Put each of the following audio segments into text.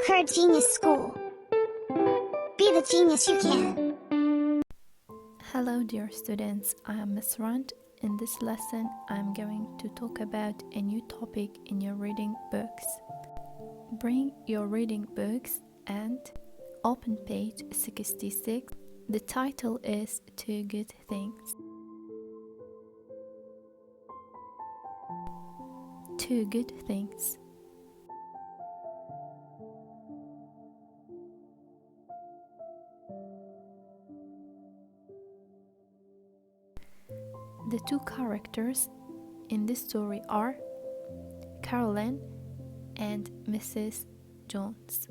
Her Genius School. Be the genius you can. Hello dear students, I am Miss Rand. In this lesson, I am going to talk about a new topic in your reading books. Bring your reading books and open page 66. The title is Two Good Things. Two Good Things. The two characters in this story are Caroline and Mrs. Jones.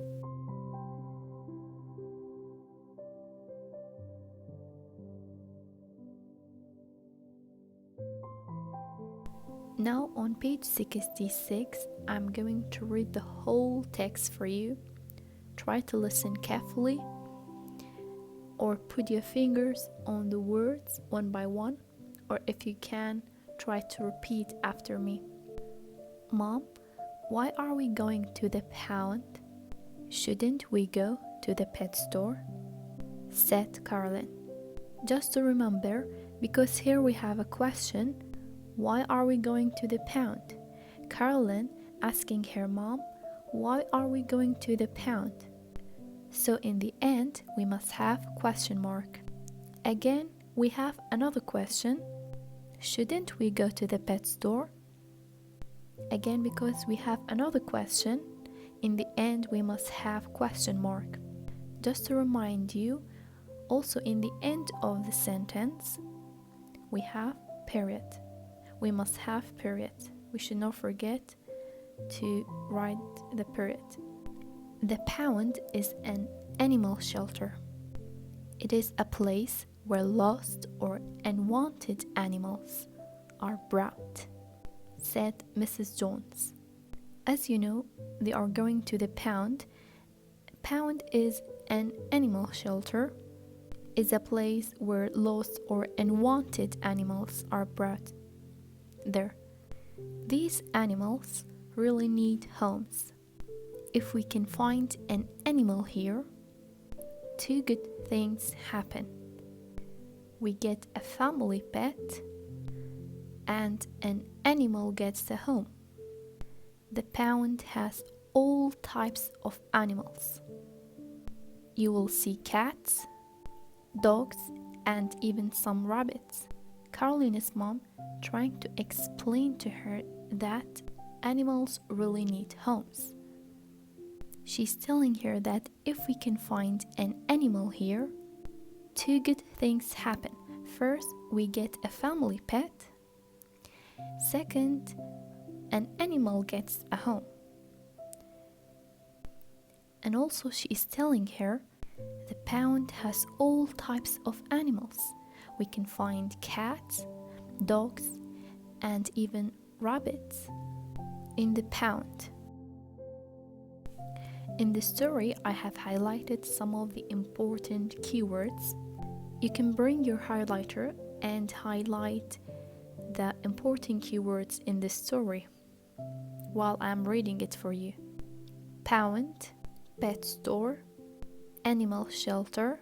Now on page 66, I'm going to read the whole text for you. Try to listen carefully or put your fingers on the words one by one, or if you can, try to repeat after me. Mom, why are we going to the pound? Shouldn't we go to the pet store? Said Caroline. Just to remember, because here we have a question, why are we going to the pound? Caroline asking her mom, why are we going to the pound? So in the end, we must have question mark. Again, we have another question. Shouldn't we go to the pet store? Again, because we have another question, in the end we must have question mark. Just to remind you, also in the end of the sentence, we have period. We must have period. We should not forget to write the period. The pound is an animal shelter. It is a place where lost or unwanted animals are brought, said Mrs. Jones. As you know, they are going to the pound. Pound is an animal shelter. Is a place where lost or unwanted animals are brought there. These animals really need homes. If we can find an animal here, two good things happen. We get a family pet and an animal gets a home. The pound has all types of animals. You will see cats, dogs, and even some rabbits. Carolina's mom trying to explain to her that animals really need homes. She's telling her that if we can find an animal here, two good things happen. First, we get a family pet. Second, an animal gets a home. And also she is telling her the pound has all types of animals. We can find cats, dogs, and even rabbits in the pound. In the story, I have highlighted some of the important keywords. You can bring your highlighter and highlight the important keywords in the story while I'm reading it for you. Pound, pet store, animal shelter,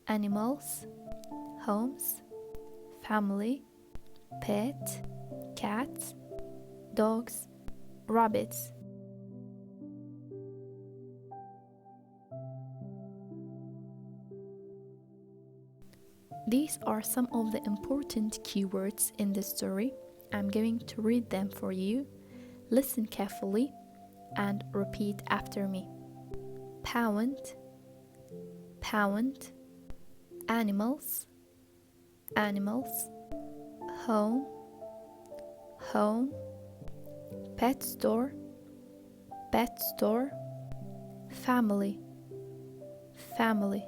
animals, homes, family, pet, cats, dogs, rabbits. These are some of the important keywords in the story. I'm going to read them for you. Listen carefully and repeat after me. Pound, pound, animals, animals, home, home, pet store, family, family.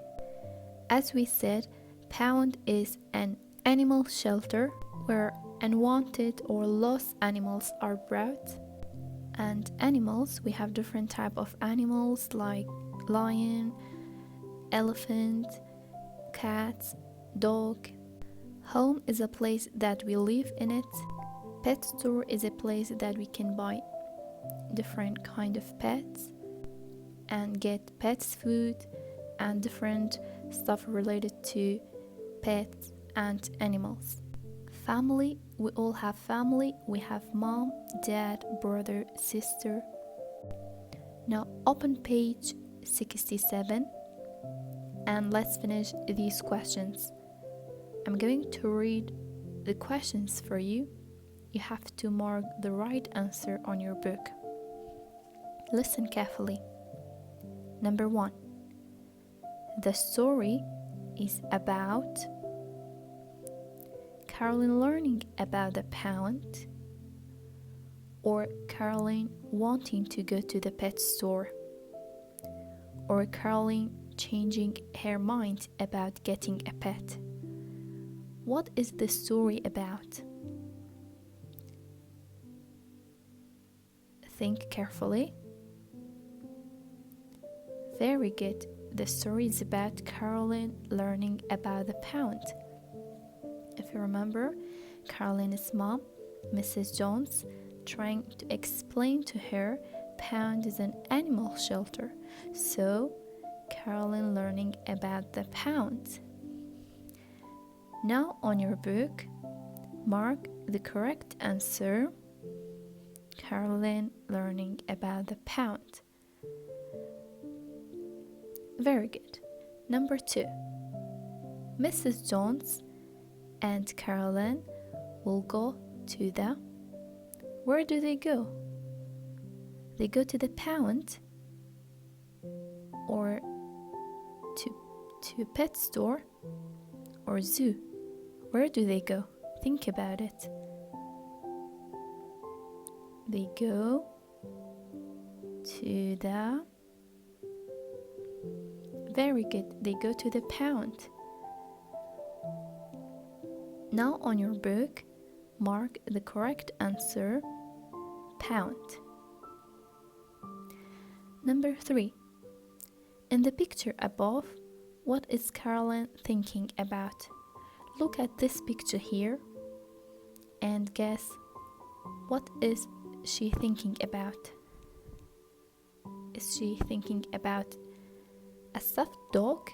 As we said, pound is an animal shelter where unwanted or lost animals are brought. And animals, we have different type of animals like lion, elephant, cat, dog. Home is a place that we live in it. Pet store is a place that we can buy different kind of pets. and get pets food and different stuff related to pets and animals. Family, we all have family. We have mom, dad, brother, sister. Now open page 67 and let's finish these questions. I'm going to read the questions for you. You have to mark the right answer on your book. Listen carefully. Number 1. The story is about Caroline learning about the pound, or Caroline wanting to go to the pet store, or Caroline changing her mind about getting a pet. What is the story about? Think carefully. Very good. The story is about Caroline learning about the pound. If you remember, Caroline's mom, Mrs. Jones, trying to explain to her pound is an animal shelter. So, Caroline learning about the pound. Now on your book, mark the correct answer. Caroline learning about the pound. Very good. Number 2. Mrs. Jones and Caroline will go to the... Where do they go? They go to the pound or to a pet store or zoo. Where do they go? Think about it. They go to the... Very good. They go to the pound. Now on your book, mark the correct answer, pound. Number 3. In the picture above, what is Caroline thinking about? Look at this picture here and guess what is she thinking about? Is she thinking about a stuffed dog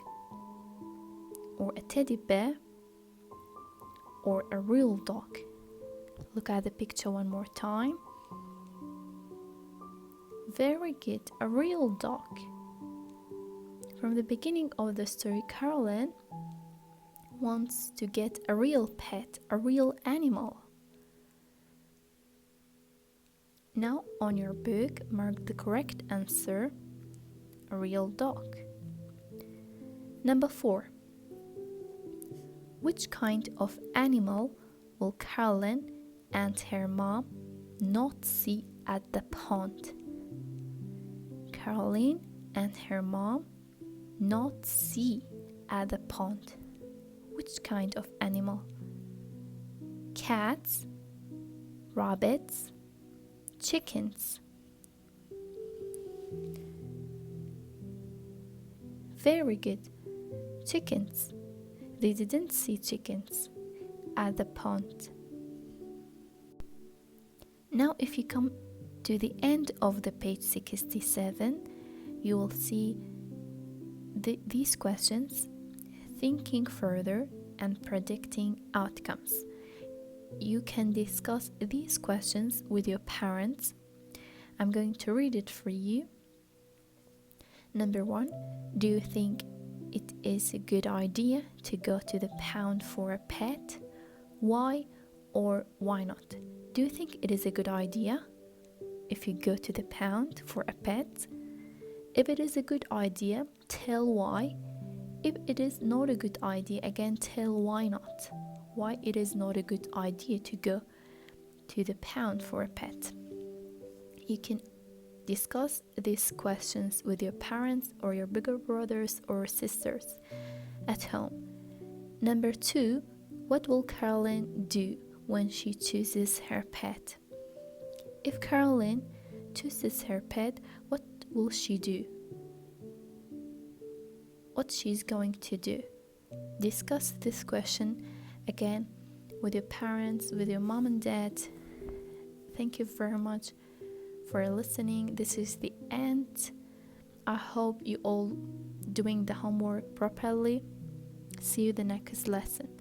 or a teddy bear or a real dog? Look at the picture one more time. Very good, a real dog. From the beginning of the story, Caroline wants to get a real pet, a real animal. Now on your book, mark the correct answer, a real dog. Number 4. Which kind of animal will Caroline and her mom not see at the pond? Caroline and her mom not see at the pond. Which kind of animal? Cats, rabbits, chickens. Very good. Chickens. They didn't see chickens at the pond. Now if you come to the end of the page 67, you will see these questions, thinking further and predicting outcomes. You can discuss these questions with your parents. I'm going to read it for you. Number 1, do you think it is a good idea to go to the pound for a pet? Why or why not? Do you think it is a good idea if you go to the pound for a pet? If it is a good idea, tell why. If it is not a good idea, again tell why not. Why it is not a good idea to go to the pound for a pet. You can discuss these questions with your parents or your bigger brothers or sisters at home. Number 2, what will Caroline do when she chooses her pet? If Caroline chooses her pet, what will she do? What she's going to do? Discuss this question again with your parents, with your mom and dad. Thank you very much for listening. This is the end. I I hope you all doing the homework properly. See you the next lesson.